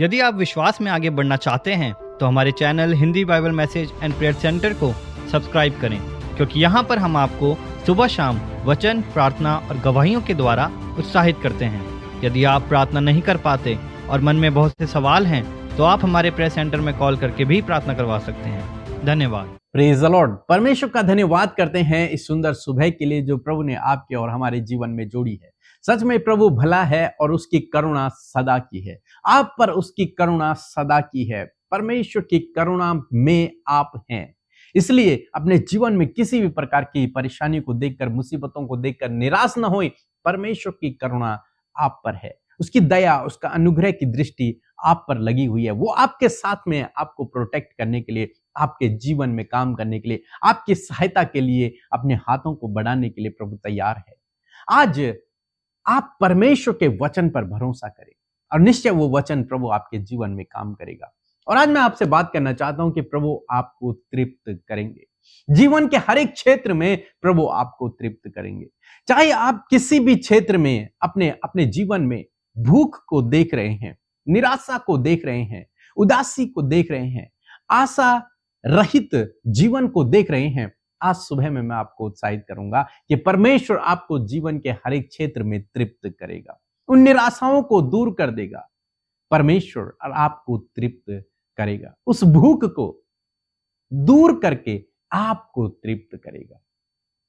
यदि आप विश्वास में आगे बढ़ना चाहते हैं तो हमारे channel Hindi Bible message and prayer centre को सब्सक्राइब करें, क्योंकि यहाँ पर हम आपको सुबह शाम वचन, प्रार्थना और गवाहियों के द्वारा उत्साहित करते हैं। यदि आप प्रार्थना नहीं कर पाते और मन में बहुत से सवाल हैं तो आप हमारे प्रेयर सेंटर में कॉल करके भी प्रार्थना करवा सकते हैं। धन्यवाद। Praise the Lord. परमेश्वर का धन्यवाद करते हैं इस सुंदर सुबह के लिए जो प्रभु ने आपके और हमारे जीवन में जोड़ी है। सच में प्रभु भला है और उसकी करुणा सदा की है। आप पर उसकी करुणा सदा की है। परमेश्वर की करुणा में आप हैं, इसलिए अपने जीवन में किसी भी प्रकार की परेशानी को देखकर, मुसीबतों को देखकर निराश न होए। परमेश्वर की करुणा आप पर है, उसकी दया, उसका अनुग्रह की दृष्टि आप पर लगी हुई है। वो आपके साथ में, आपको प्रोटेक्ट करने के लिए, आपके जीवन में काम करने के लिए, आपकी सहायता के लिए, अपने हाथों को बढ़ाने के लिए प्रभु तैयार है। आज आप परमेश्वर के वचन पर भरोसा करें और निश्चय वो वचन प्रभु आपके जीवन में काम करेगा। और आज मैं आपसे बात करना चाहता हूं कि प्रभु आपको तृप्त करेंगे। जीवन के हर एक क्षेत्र में प्रभु आपको तृप्त करेंगे। चाहे आप किसी भी क्षेत्र में अपने जीवन में भूख को देख रहे हैं, निराशा को देख रहे हैं, उदासी को देख रहे हैं, आशा रहित जीवन को देख रहे हैं, आज सुबह में मैं आपको उत्साहित करूंगा कि परमेश्वर आपको जीवन के हर एक क्षेत्र में तृप्त करेगा, उन निराशाओं को दूर कर देगा। परमेश्वर और आपको तृप्त करेगा, उस भूख को दूर करके आपको तृप्त करेगा।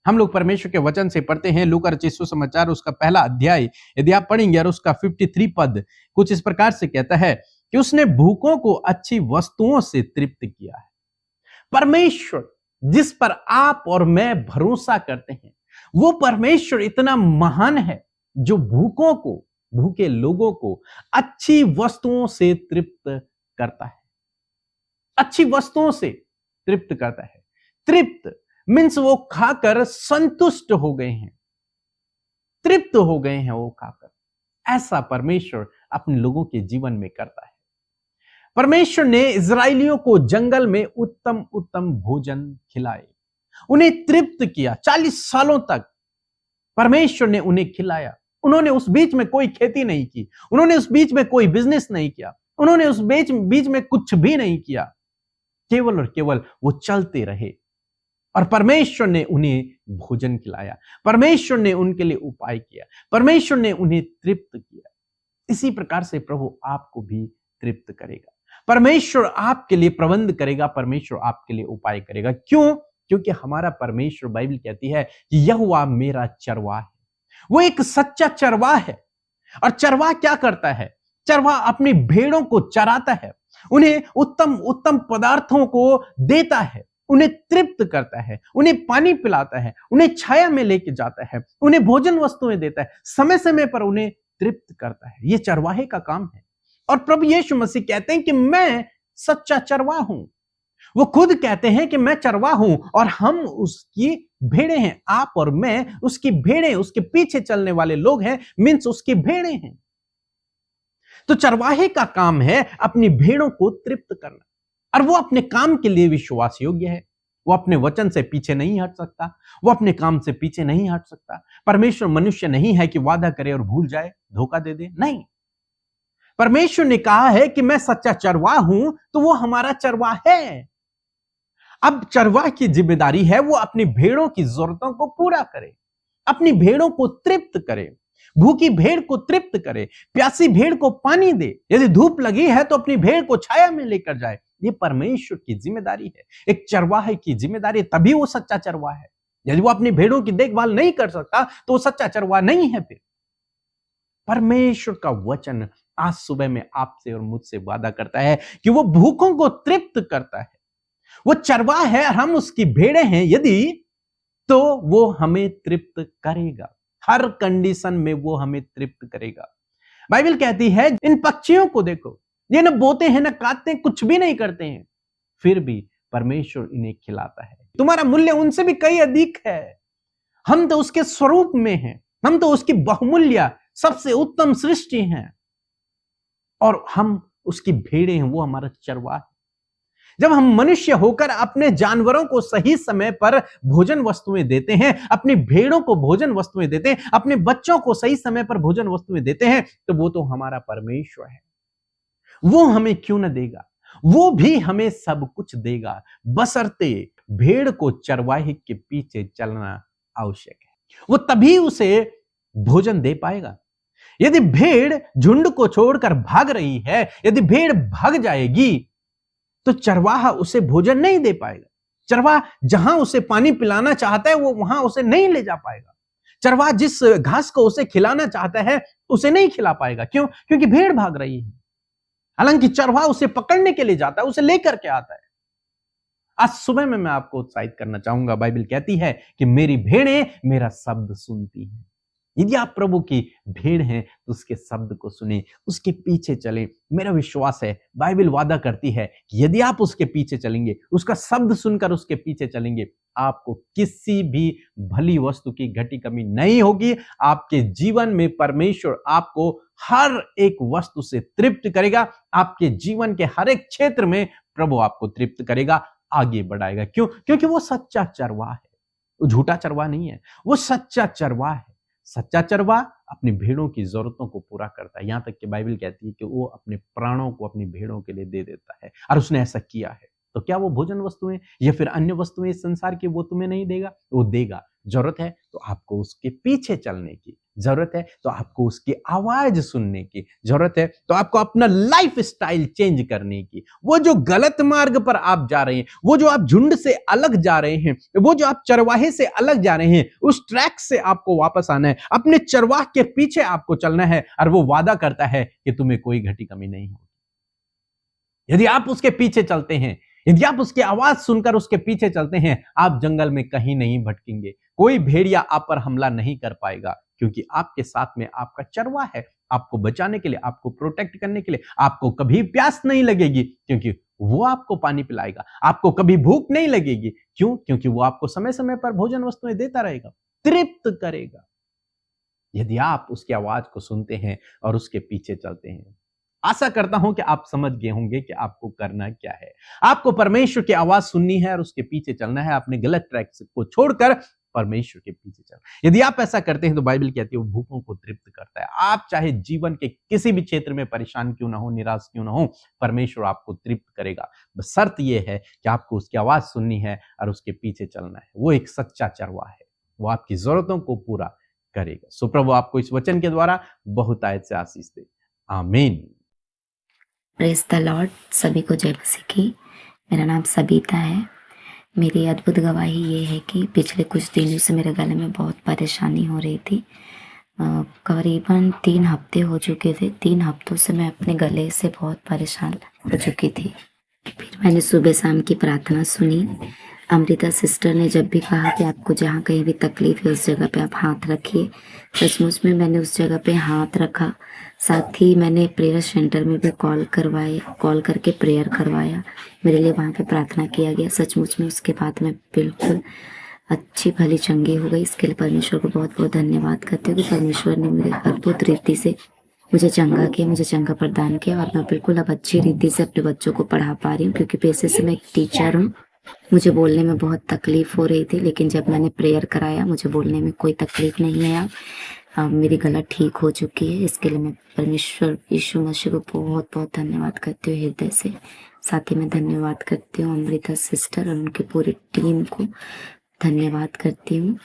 हम लोग परमेश्वर के वचन से पढ़ते हैं लूका रचित सुसमाचार उसका पहला अध्याय, यदि आप पढ़ेंगे और उसका 53 पद कुछ इस प्रकार से कहता है कि उसने भूखों को अच्छी वस्तुओं से तृप्त किया है। परमेश्वर जिस पर आप और मैं भरोसा करते हैं, वो परमेश्वर इतना महान है जो भूखों को, भूखे लोगों को अच्छी वस्तुओं से तृप्त करता है, अच्छी वस्तुओं से तृप्त करता है। तृप्त मीन्स वो खाकर संतुष्ट हो गए हैं, तृप्त हो गए हैं वो खाकर। ऐसा परमेश्वर अपने लोगों के जीवन में करता है। परमेश्वर ने इजरायलियों को जंगल में उत्तम उत्तम भोजन खिलाए, उन्हें तृप्त किया। 40 सालों तक परमेश्वर ने उन्हें खिलाया। उन्होंने उस बीच में कोई खेती नहीं की, उन्होंने उस बीच में कोई बिजनेस नहीं किया, उन्होंने उस बीच में कुछ भी नहीं किया। केवल और केवल वो चलते रहे और परमेश्वर ने उन्हें भोजन खिलाया, परमेश्वर ने उनके लिए उपाय किया, परमेश्वर ने उन्हें तृप्त किया। इसी प्रकार से प्रभु आपको भी तृप्त करेगा। परमेश्वर आपके लिए प्रबंध करेगा, परमेश्वर आपके लिए उपाय करेगा। क्यों? क्योंकि हमारा परमेश्वर, बाइबल कहती है कि यहोवा मेरा चरवाह है। वो एक सच्चा चरवाह है। और चरवाह क्या करता है? चरवाह अपनी भेड़ों को चराता है, उन्हें उत्तम उत्तम पदार्थों को देता है, उन्हें तृप्त करता है, उन्हें पानी पिलाता है, उन्हें छाया में लेके जाता है, उन्हें भोजन वस्तुएं देता है, समय समय पर उन्हें तृप्त करता है। यह चरवाहे का काम है। और प्रभु यीशु मसीह कहते हैं कि मैं सच्चा चरवाह हूं। वो खुद कहते हैं कि मैं चरवाह हूं और हम उसकी भेड़ें हैं। आप और मैं उसकी भेड़ें, उसके पीछे चलने वाले लोग हैं, मीन्स उसकी भेड़ें हैं। तो चरवाहे का काम है अपनी भेड़ों को तृप्त करना, और वो अपने काम के लिए विश्वास योग्य है। वो अपने वचन से पीछे नहीं हट सकता, वो अपने काम से पीछे नहीं हट सकता। परमेश्वर मनुष्य नहीं है कि वादा करे और भूल जाए, धोखा दे दे, नहीं। परमेश्वर ने कहा है कि मैं सच्चा चरवाह हूं, तो वो हमारा चरवाह है। अब चरवाह की जिम्मेदारी है वो अपनी भेड़ों की जरूरतों को पूरा करे, अपनी भेड़ों को तृप्त करे, भूखी भेड़ को तृप्त करे, प्यासी भेड़ को पानी दे, यदि धूप लगी है तो अपनी भेड़ को छाया में लेकर जाए। ये परमेश्वर की जिम्मेदारी है, एक चरवाहे की जिम्मेदारी, तभी वो सच्चा चरवाह है। यदि वो अपनी भेड़ों की देखभाल नहीं कर सकता तो वो सच्चा चरवाह नहीं है। फिर परमेश्वर का वचन आज सुबह में आपसे और मुझसे वादा करता है कि वो भूखों को तृप्त करता है। वो चरवाह है, हम उसकी भेड़ें हैं यदि, तो वो हमें तृप्त करेगा। हर कंडीशन में वो हमें तृप्त करेगा। बाइबल कहती है इन पक्षियों को देखो, ये न बोते हैं, न काटते हैं, कुछ भी नहीं करते हैं, फिर भी परमेश्वर इन्हें खिलाता है। तुम्हारा मूल्य उनसे भी कई अधिक है। हम तो उसके स्वरूप में हैं, हम तो उसकी बहुमूल्य सबसे उत्तम सृष्टि हैं और हम उसकी भेड़ें हैं, वो हमारा चरवाह है। जब हम मनुष्य होकर अपने जानवरों को सही समय पर भोजन वस्तुएं देते हैं, अपनी भेड़ों को भोजन वस्तुएं देते हैं, अपने बच्चों को सही समय पर भोजन वस्तुएं देते हैं, तो वो तो हमारा परमेश्वर है। वो हमें क्यों न देगा? वो भी हमें सब कुछ देगा, बशर्ते भेड़ को चरवाहे के पीछे चलना आवश्यक है। वो तभी उसे भोजन दे पाएगा। यदि भेड़ झुंड को छोड़कर भाग रही है, यदि भेड़ भाग जाएगी, तो चरवाहा उसे भोजन नहीं दे पाएगा। चरवाहा जहां उसे पानी पिलाना चाहता है, वो वहां उसे नहीं ले जा पाएगा। चरवाहा जिस घास को उसे खिलाना चाहता है, उसे नहीं खिला पाएगा। क्यों? क्योंकि भेड़ भाग रही है। हालांकि चरवाहा उसे पकड़ने के लिए जाता है, उसे लेकर के आता है। आज सुबह में मैं आपको उत्साहित करना चाहूंगा। बाइबल कहती है कि मेरी भेड़ें मेरा शब्द सुनती हैं। यदि आप प्रभु की भेड़ हैं तो उसके शब्द को सुने, उसके पीछे चलें। मेरा विश्वास है, बाइबल वादा करती है कि यदि आप उसके पीछे चलेंगे, उसका शब्द सुनकर उसके पीछे चलेंगे, आपको किसी भी भली वस्तु की घटी कमी नहीं होगी। आपके जीवन में परमेश्वर आपको हर एक वस्तु से तृप्त करेगा। आपके जीवन के हर एक क्षेत्र में प्रभु आपको तृप्त करेगा, आगे बढ़ाएगा। क्यों? क्योंकि वो सच्चा चरवाहा है, वो झूठा चरवाहा नहीं है, वो सच्चा चरवाहा है। सच्चा चरवाहा अपनी भेड़ों की जरूरतों को पूरा करता है। यहां तक कि बाइबल कहती है कि वो अपने प्राणों को अपनी भेड़ों के लिए दे देता है, और उसने ऐसा किया है। तो क्या वो भोजन वस्तुएं या फिर अन्य वस्तुएं इस संसार की वो तुम्हें नहीं देगा? वो देगा। जरूरत है तो आपको उसके पीछे चलने की, जरूरत है तो आपको उसकी आवाज सुनने की, जरूरत है तो आपको अपना लाइफ स्टाइल चेंज करने की। वो जो गलत मार्ग पर आप जा रहे हैं, वो जो आप झुंड से अलग जा रहे हैं, वो जो आप चरवाहे से अलग जा रहे हैं, उस ट्रैक से आपको वापस आना है। अपने चरवाह के पीछे आपको चलना है, और वो वादा करता है कि तुम्हें कोई घटी कमी नहीं होगी। यदि आप उसके पीछे चलते हैं, यदि आप उसकी आवाज सुनकर उसके पीछे चलते हैं, आप जंगल में कहीं नहीं भटकेंगे। कोई भेड़िया आप पर हमला नहीं कर पाएगा, क्योंकि आपके साथ में आपका चरवाहा है, आपको बचाने के लिए, आपको प्रोटेक्ट करने के लिए। आपको कभी प्यास नहीं लगेगी, क्योंकि वो आपको पानी पिलाएगा। आपको कभी भूख नहीं लगेगी। क्यों? क्योंकि वो आपको समय समय पर भोजन वस्तुएं देता रहेगा, तृप्त करेगा। यदि आप उसकी आवाज को सुनते हैं और उसके पीछे चलते हैं, आशा करता हूं कि आप समझ गए होंगे कि आपको करना क्या है। आपको परमेश्वर की आवाज सुननी है और उसके पीछे चलना है। अपने गलत ट्रैक को छोड़कर परमेश्वर के पीछे चल। यदि आप ऐसा करते हैं तो बाइबल कहती है वो भूखों को तृप्त करता है। आप चाहे जीवन के किसी भी क्षेत्र में परेशान क्यों ना हो, निराश क्यों ना हो, परमेश्वर आपको तृप्त करेगा। बस शर्त यह है कि आपको उसकी आवाज सुननी है और उसके पीछे चलना है। वो एक सच्चा चरवाहा है, वो आपकी जरूरतों को पूरा करेगा। सो प्रभु आपको इस वचन के द्वारा बहुतायत से आशीष दे। आमीन। Praise the Lord. सभी को जय मसीह की। मेरा नाम सबिता है। मेरी अद्भुत गवाही ये है कि पिछले कुछ दिनों से मेरे गले में बहुत परेशानी हो रही थी। करीबन 3 हफ्ते हो चुके थे। 3 हफ्तों से मैं अपने गले से बहुत परेशान हो चुकी थी। फिर मैंने सुबह शाम की प्रार्थना सुनी। अमृता सिस्टर ने जब भी कहा कि आपको जहाँ कहीं भी तकलीफ है उस जगह पे आप हाथ रखिए, सचमुच में मैंने उस जगह पे हाथ रखा। साथ ही मैंने प्रेयर सेंटर में भी कॉल करके प्रेयर करवाया। मेरे लिए वहाँ पे प्रार्थना किया गया। सचमुच में उसके बाद मैं बिल्कुल अच्छी भली चंगी हो गई। इसके लिए परमेश्वर को बहुत बहुत धन्यवाद करती हूँ कि परमेश्वर ने मेरे अद्भुत रीति से मुझे चंगा किया, मुझे चंगा प्रदान किया, और मैं बिल्कुल अब अच्छी रीति से अपने बच्चों को पढ़ा पा रही हूँ। क्योंकि पेशे से मैं एक टीचर हूँ। मुझे बोलने में बहुत तकलीफ हो रही थी, लेकिन जब मैंने प्रेयर कराया मुझे बोलने में कोई तकलीफ नहीं है। अब मेरी गला ठीक हो चुकी है। इसके लिए मैं परमेश्वर यीशु मसीह को बहुत बहुत धन्यवाद करती हूँ हृदय से। साथ ही मैं धन्यवाद करती हूँ अमृता सिस्टर और उनकी पूरी टीम को धन्यवाद करती हूँ।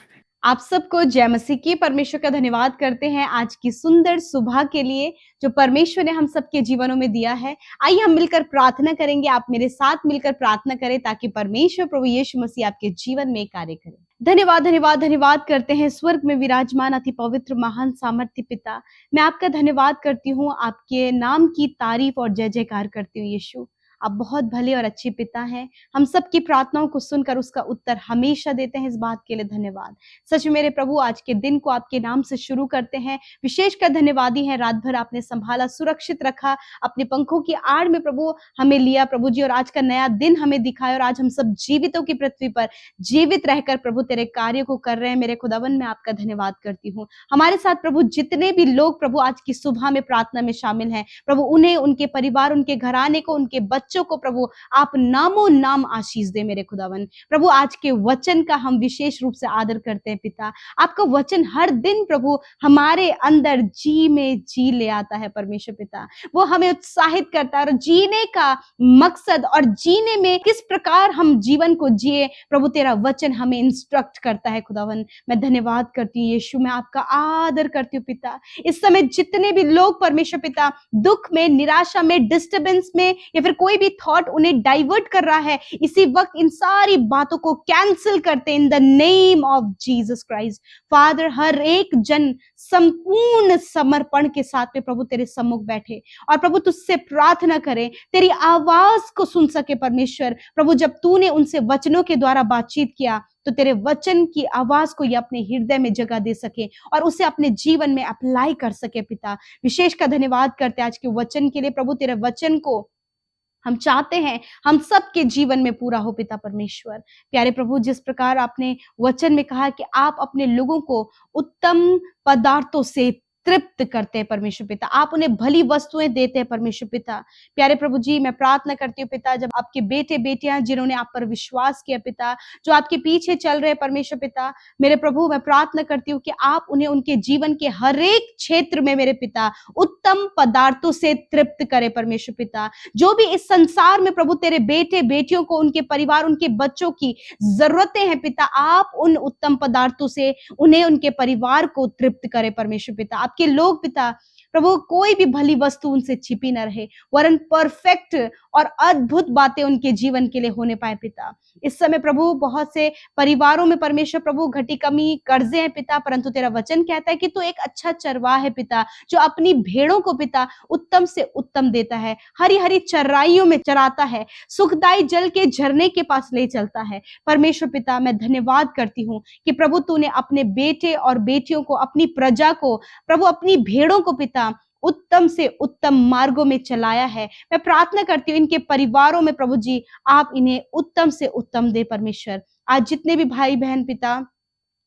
आप सबको जय मसीह की। परमेश्वर का धन्यवाद करते हैं आज की सुंदर सुबह के लिए जो परमेश्वर ने हम सबके जीवनों में दिया है। आइए हम मिलकर प्रार्थना करेंगे। आप मेरे साथ मिलकर प्रार्थना करें ताकि परमेश्वर प्रभु यीशु मसीह आपके जीवन में कार्य करे। धन्यवाद धन्यवाद धन्यवाद करते हैं स्वर्ग में विराजमान अति पवित्र महान सामर्थ्य पिता। मैं आपका धन्यवाद करती हूँ, आपके नाम की तारीफ और जय जयकार करती हूँ। यीशु आप बहुत भले और अच्छे पिता हैं। हम सबकी प्रार्थनाओं को सुनकर उसका उत्तर हमेशा देते हैं। इस बात के लिए धन्यवाद। सच में मेरे प्रभु आज के दिन को आपके नाम से शुरू करते हैं। विशेषकर धन्यवादी हैं, रात भर आपने संभाला, सुरक्षित रखा, अपने पंखों की आड़ में प्रभु हमें लिया प्रभु जी, और आज का नया दिन हमें दिखाया। और आज हम सब जीवितों की पृथ्वी पर जीवित रहकर प्रभु तेरे कार्य को कर रहे हैं। मेरे खुदावन मैं आपका धन्यवाद करती हूँ। हमारे साथ प्रभु जितने भी लोग प्रभु आज की सुबह में प्रार्थना में शामिल हैं प्रभु, उन्हें, उनके परिवार, उनके घराने को, उनके बच्चों बच्चों को प्रभु आप नामों नाम आशीष दे मेरे खुदावन। प्रभु आज के वचन का हम विशेष रूप से आदर करते हैं पिता। आपका वचन हर दिन प्रभु हमारे अंदर जी में जी ले आता है परमेश्वर पिता। वो हमें उत्साहित करता है और जीने का मकसद और जीने में किस प्रकार हम जीवन को जिए प्रभु तेरा वचन हमें इंस्ट्रक्ट करता है खुदावन। मैं धन्यवाद करती हूँ यीशु, मैं आपका आदर करती हूँ पिता। इस समय जितने भी लोग परमेश्वर पिता दुख में, निराशा में, डिस्टर्बेंस में या फिर कोई भी थॉट उन्हें डाइवर्ट कर रहा है, इसी वक्त इन सारी बातों को कैंसिल करते in the name of Jesus Christ. Father, हर एक जन संपूर्ण समर्पण के साथ में प्रभु तेरे सम्मुख बैठे और प्रभु तुझसे प्रार्थना करें, तेरी आवाज को सुन सके परमेश्वर। प्रभु जब तूने उनसे वचनों के द्वारा बातचीत किया तो तेरे वचन की आवाज को ये अपने हृदय में जगह दे सके और उसे अपने जीवन में अप्लाई कर सके पिता। विशेष का धन्यवाद करते आज के वचन के लिए प्रभु। तेरे वचन को हम चाहते हैं हम सबके जीवन में पूरा हो पिता परमेश्वर। प्यारे प्रभु, जिस प्रकार आपने वचन में कहा कि आप अपने लोगों को उत्तम पदार्थों से तृप्त करते हैं परमेश्वर पिता, आप उन्हें भली वस्तुएं देते हैं परमेश्वर पिता। प्यारे प्रभु जी, मैं प्रार्थना करती हूँ पिता, जब आपके बेटे बेटियां जिन्होंने आप पर विश्वास किया पिता, जो आपके पीछे चल रहे हैं परमेश्वर पिता, मेरे प्रभु मैं प्रार्थना करती हूँ कि आप उन्हें उनके जीवन के हर एक क्षेत्र में मेरे पिता उत्तम पदार्थों से तृप्त करे परमेश्वर पिता। जो भी इस संसार में प्रभु तेरे बेटे बेटियों को, उनके परिवार, उनके बच्चों की जरूरतें हैं पिता, आप उन उत्तम पदार्थों से उन्हें, उनके परिवार को तृप्त करे परमेश्वर पिता। के लोग पिता प्रभु कोई भी भली वस्तु उनसे छिपी न रहे, वरन परफेक्ट और अद्भुत बातें उनके जीवन के लिए होने पाए पिता। इस समय प्रभु बहुत से परिवारों में परमेश्वर प्रभु घटी कमी, कर्जे हैं पिता, परंतु तेरा वचन कहता है कि तू एक अच्छा चरवाहा है पिता, जो अपनी भेड़ों को पिता उत्तम से उत्तम देता है, हरी हरी चराइयों में चराता है, सुखदायी जल के झरने के पास ले चलता है। परमेश्वर पिता, मैं धन्यवाद करती हूँ कि प्रभु तूने अपने बेटे और बेटियों को, अपनी प्रजा को प्रभु, अपनी भेड़ों को पिता उत्तम से उत्तम मार्गों में चलाया है। मैं प्रार्थना करती हूँ इनके परिवारों में प्रभु जी आप इन्हें उत्तम से उत्तम दे परमेश्वर। आज जितने भी भाई बहन पिता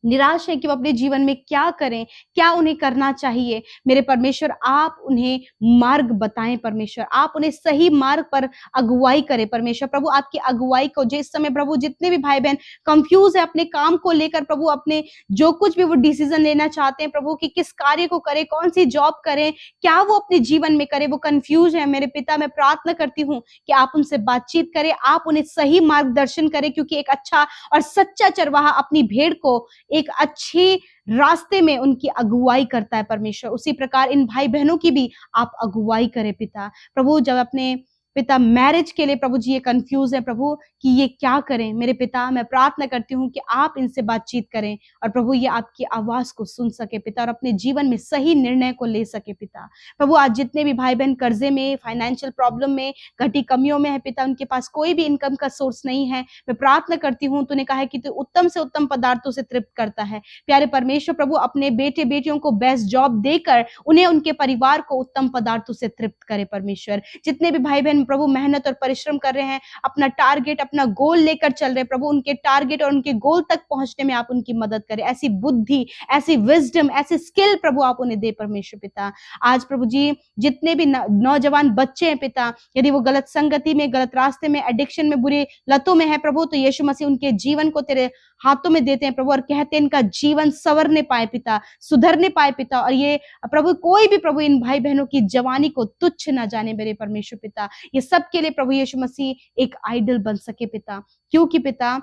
निराश है कि वो अपने जीवन में क्या करें, क्या उन्हें करना चाहिए, मेरे परमेश्वर आप उन्हें मार्ग बताएं परमेश्वर, आप उन्हें सही मार्ग पर अगुवाई करें परमेश्वर। प्रभु आपकी अगुवाई को, जो इस समय प्रभु जितने भी भाई बहन कंफ्यूज है अपने काम को लेकर प्रभु, अपने जो कुछ भी वो डिसीजन लेना चाहते हैं प्रभु कि किस कार्य को करें, कौन सी जॉब करें, क्या वो अपने जीवन में करें, वो कंफ्यूज है मेरे पिता। मैं प्रार्थना करती हूँ कि आप उनसे बातचीत करें, आप उन्हें सही मार्गदर्शन करें, क्योंकि एक अच्छा और सच्चा चरवाहा अपनी भेड़ को एक अच्छे रास्ते में उनकी अगुवाई करता है परमेश्वर। उसी प्रकार इन भाई बहनों की भी आप अगुवाई करें पिता। प्रभु जब अपने पिता मैरिज के लिए प्रभु जी ये कंफ्यूज है प्रभु कि ये क्या करें, मेरे पिता मैं प्रार्थना करती हूँ कि आप इनसे बातचीत करें और प्रभु ये आपकी आवाज को सुन सके पिता और अपने जीवन में सही निर्णय को ले सके पिता। प्रभु आज जितने भी भाई बहन कर्जे में, फाइनेंशियल प्रॉब्लम में, घटी कमियों में है पिता, उनके पास कोई भी इनकम का सोर्स नहीं है, मैं प्रार्थना करती हूँ, तूने कहा है कि तू उत्तम से उत्तम पदार्थों से तृप्त करता है। प्यारे परमेश्वर प्रभु अपने बेटे बेटियों को बेस्ट जॉब देकर उन्हें, उनके परिवार को उत्तम पदार्थों से तृप्त करे परमेश्वर। जितने भी भाई बहन प्रभु मेहनत और परिश्रम कर रहे हैं, अपना टारगेट, अपना गोल लेकर चल रहे प्रभु, उनके टारगेट और उनके गोल तक पहुंचने में आप उनकी मदद करें। ऐसी बुद्धि, ऐसी विजडम, ऐसी स्किल प्रभु आप उन्हें दे परमेश्वर पिता। आज प्रभु जी जितने भी नौजवान बच्चे हैं पिता, यदि वो गलत संगति में, गलत रास्ते में, एडिक्शन में, बुरी लतों में है प्रभु, तो यीशु मसीह उनके जीवन को तेरे हाथों में देते हैं प्रभु और कहते हैं इनका जीवन संवरने पाए पिता, सुधरने पाए पिता। और ये प्रभु कोई भी प्रभु इन भाई बहनों की जवानी को तुच्छ ना जाने मेरे परमेश्वर पिता। ये सब के लिए प्रभु यीशु मसीह एक आइडल बन सके पिता, क्योंकि पिता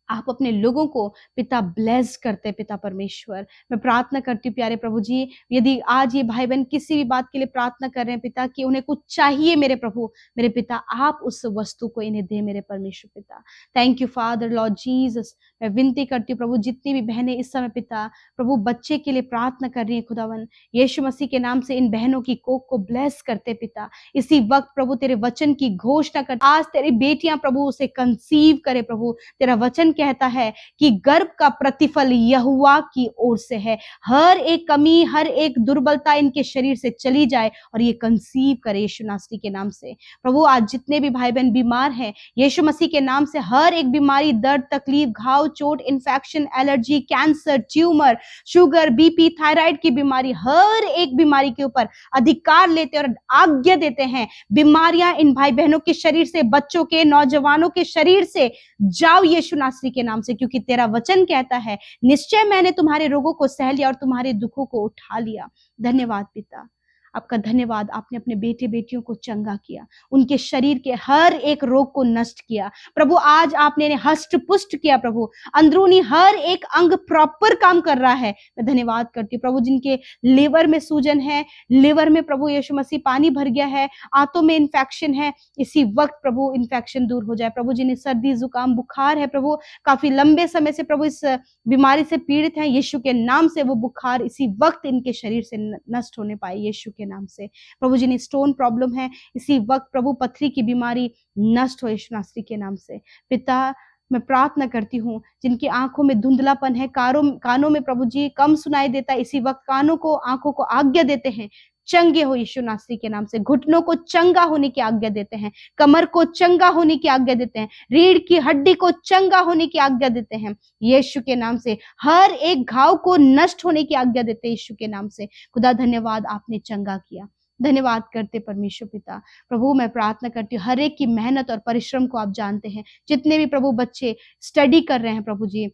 आप अपने लोगों को पिता ब्लेस करते पिता परमेश्वर। मैं प्रार्थना करती हूँ प्यारे प्रभु जी, यदि आज ये भाई बहन किसी भी बात के लिए प्रार्थना कर रहे हैं पिता कि उन्हें कुछ चाहिए मेरे प्रभु, मेरे पिता आप उस वस्तु को इन्हें दे मेरे परमेश्वर पिता। Thank you father Lord Jesus. मैं विनती करती हूँ प्रभु जितनी भी बहनें इस समय पिता प्रभु बच्चे के लिए प्रार्थना कर रही है खुदावन, यीशु मसीह के नाम से इन बहनों की कोख को ब्लेस करते पिता। इसी वक्त प्रभु तेरे वचन की घोषणा कर, आज तेरी बेटियां प्रभु उसे कंसीव करे प्रभु। तेरा वचन कहता है कि गर्भ का प्रतिफल यहोवा की ओर से है, हर एक कमी, हर एक दुर्बलता इनके शरीर से चली जाए और ये कंसीव करे यीशु नासरी के नाम से। प्रभु आज जितने भी भाई बहन बीमार हैं, यीशु मसीह के नाम से हर एक बीमारी, दर्द, तकलीफ, घाव, चोट, infection, allergy, cancer, tumour, sugar, BP, thyroid की बीमारी, हर एक बीमारी के ऊपर अधिकार लेते और आज्ञा देते हैं। बीमारियां इन भाई बहनों के शरीर से, बच्चों के, नौजवानों के शरीर से जाओ यीशु नासरी के नाम से, क्योंकि तेरा वचन कहता है निश्चय मैंने तुम्हारे रोगों को सह लिया और तुम्हारे दुखों को उठा लिया। धन्यवाद पिता, आपका धन्यवाद, आपने अपने बेटे बेटियों को चंगा किया, उनके शरीर के हर एक रोग को नष्ट किया। प्रभु आज आपने इन्हें हष्ट पुष्ट किया। प्रभु अंदरूनी हर एक अंग प्रॉपर काम कर रहा है। मैं धन्यवाद करती हूँ प्रभु, जिनके लिवर में सूजन है, लिवर में प्रभु यीशु मसीह पानी भर गया है, आंतों में इन्फेक्शन है, इसी वक्त प्रभु इन्फेक्शन दूर हो जाए। प्रभु जिन्हें सर्दी जुकाम बुखार है, प्रभु काफी लंबे समय से प्रभु इस बीमारी से पीड़ित हैं, यीशु के नाम से वो बुखार इसी वक्त इनके शरीर से नष्ट होने पाए यीशु के नाम से। प्रभु जिन्हें स्टोन प्रॉब्लम है, इसी वक्त प्रभु पथरी की बीमारी नष्ट हो यीशु नासरी के नाम से। पिता मैं प्रार्थना करती हूँ जिनकी आंखों में धुंधलापन है, कानों में प्रभु जी कम सुनाई देता है, इसी वक्त कानों को आंखों को आज्ञा देते हैं चंगे हो यीशु नासरी के नाम से। घुटनों को चंगा होने की आज्ञा देते हैं, कमर को चंगा होने की आज्ञा देते हैं, रीढ़ की हड्डी को चंगा होने की आज्ञा देते हैं यीशु के नाम से। हर एक घाव को नष्ट होने की आज्ञा देते हैं यीशु के नाम से। खुदा धन्यवाद, आपने चंगा किया। धन्यवाद करते परमेश्वर पिता। प्रभु मैं प्रार्थना करती हूँ हर एक की मेहनत और परिश्रम को आप जानते हैं। जितने भी प्रभु बच्चे स्टडी कर रहे हैं प्रभु जी,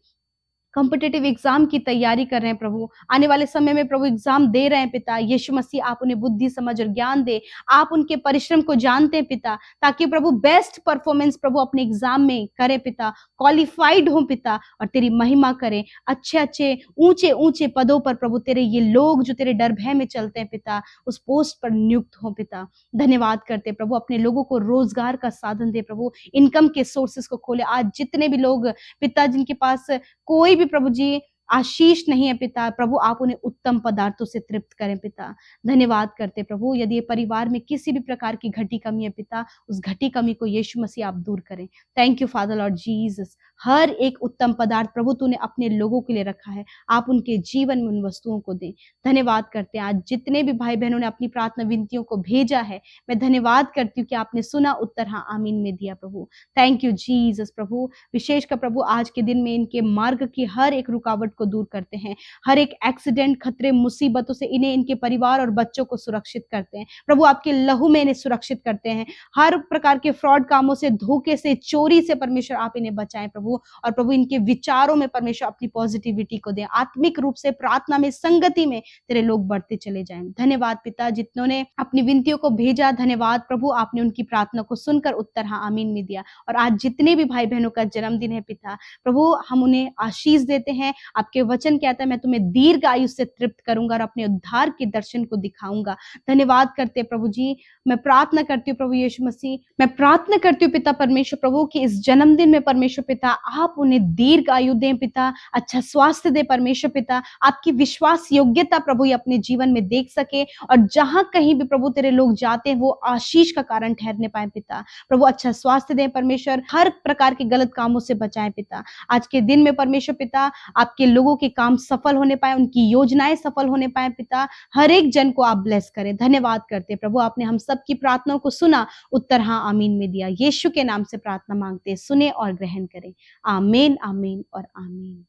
कॉम्पिटिटिव एग्जाम की तैयारी कर रहे हैं प्रभु, आने वाले समय में प्रभु एग्जाम दे रहे हैं पिता, यीशु मसीह आप उन्हें बुद्धि समझ और ज्ञान दे। आप उनके परिश्रम को जानते हैं पिता, ताकि प्रभु बेस्ट परफॉर्मेंस प्रभु अपने एग्जाम में करें पिता, क्वालिफाइड हो पिता और तेरी महिमा करें। अच्छे अच्छे ऊंचे ऊंचे पदों पर प्रभु तेरे ये लोग जो तेरे डर भय में चलते हैं पिता, उस पोस्ट पर नियुक्त हो पिता। धन्यवाद करते प्रभु, अपने लोगों को रोजगार का साधन दे प्रभु, इनकम के सोर्सेस को खोले। आज जितने भी लोग पिता जिनके पास कोई भी प्रभु जी आशीष नहीं है पिता, प्रभु आप उन्हें उत्तम पदार्थों से तृप्त करें पिता। धन्यवाद करते प्रभु, यदि ये परिवार में किसी भी प्रकार की घटी कमी है पिता, उस घटी कमी को यीशु मसीह आप दूर करें। Thank you father Lord Jesus. हर एक उत्तम पदार्थ प्रभु तूने अपने लोगों के लिए रखा है, आप उनके जीवन में उन वस्तुओं को दें। धन्यवाद करते हैं आज जितने भी भाई बहनों ने अपनी प्रार्थना विनतियों को भेजा है, मैं धन्यवाद करती हूँ कि आपने सुना, उत्तर हाँ आमीन में दिया प्रभु। Thank you Jesus. प्रभु विशेषकर प्रभु आज के दिन में इनके मार्ग की हर एक रुकावट को दूर करते हैं, हर एक एक्सीडेंट, खतरे, मुसीबतों से इन्हें, इनके परिवार और बच्चों को सुरक्षित करते हैं प्रभु, आपके लहू में इन्हें सुरक्षित करते हैं। हर प्रकार के फ्रॉड कामों से, धोखे से, चोरी से परमेश्वर आप इन्हें बचाएं प्रभु, और प्रभु इनके विचारों में परमेश्वर अपनी पॉजिटिविटी को दें। आत्मिक रूप से प्रार्थना में, संगति में तेरे लोग बढ़ते चले जाएं। धन्यवाद पिता, जितनों ने अपनी विनतियों को भेजा, धन्यवाद प्रभु, आपने उनकी प्रार्थना को सुनकर उत्तर हाँ आमीन में दिया। और आज जितने भी भाई बहनों का जन्मदिन है पिता, प्रभु हम उन्हें आशीष देते हैं। आपके वचन कहता है मैं तुम्हें दीर्घ आयु से तृप्त करूंगा और अपने उद्धार के दर्शन को दिखाऊंगा। धन्यवाद करते प्रभु जी। मैं प्रार्थना करती हूँ प्रभु यीशु मसीह, मैं प्रार्थना करती हूँ पिता परमेश्वर प्रभु कि इस जन्मदिन में परमेश्वर पिता आप उन्हें दीर्घ आयु दें पिता, अच्छा स्वास्थ्य दे परमेश्वर पिता, आपकी विश्वास योग्यता प्रभु ये अपने जीवन में देख सके, और जहां कहीं भी प्रभु तेरे लोग जाते हैं वो आशीष का कारण ठहरने पाए पिता। प्रभु अच्छा स्वास्थ्य दें परमेश्वर, हर प्रकार के गलत कामों से बचाएं पिता। आज के दिन में परमेश्वर पिता आपके लोगों के काम सफल होने पाए, उनकी योजनाएं सफल होने पाए पिता, हर एक जन को आप ब्लेस करें। धन्यवाद करते प्रभु, आपने हम सबकी प्रार्थनाओं को सुना, उत्तर हाँ आमीन में दिया। यीशु के नाम से प्रार्थना मांगते, सुने और ग्रहण करें। आमीन आमीन और आमीन।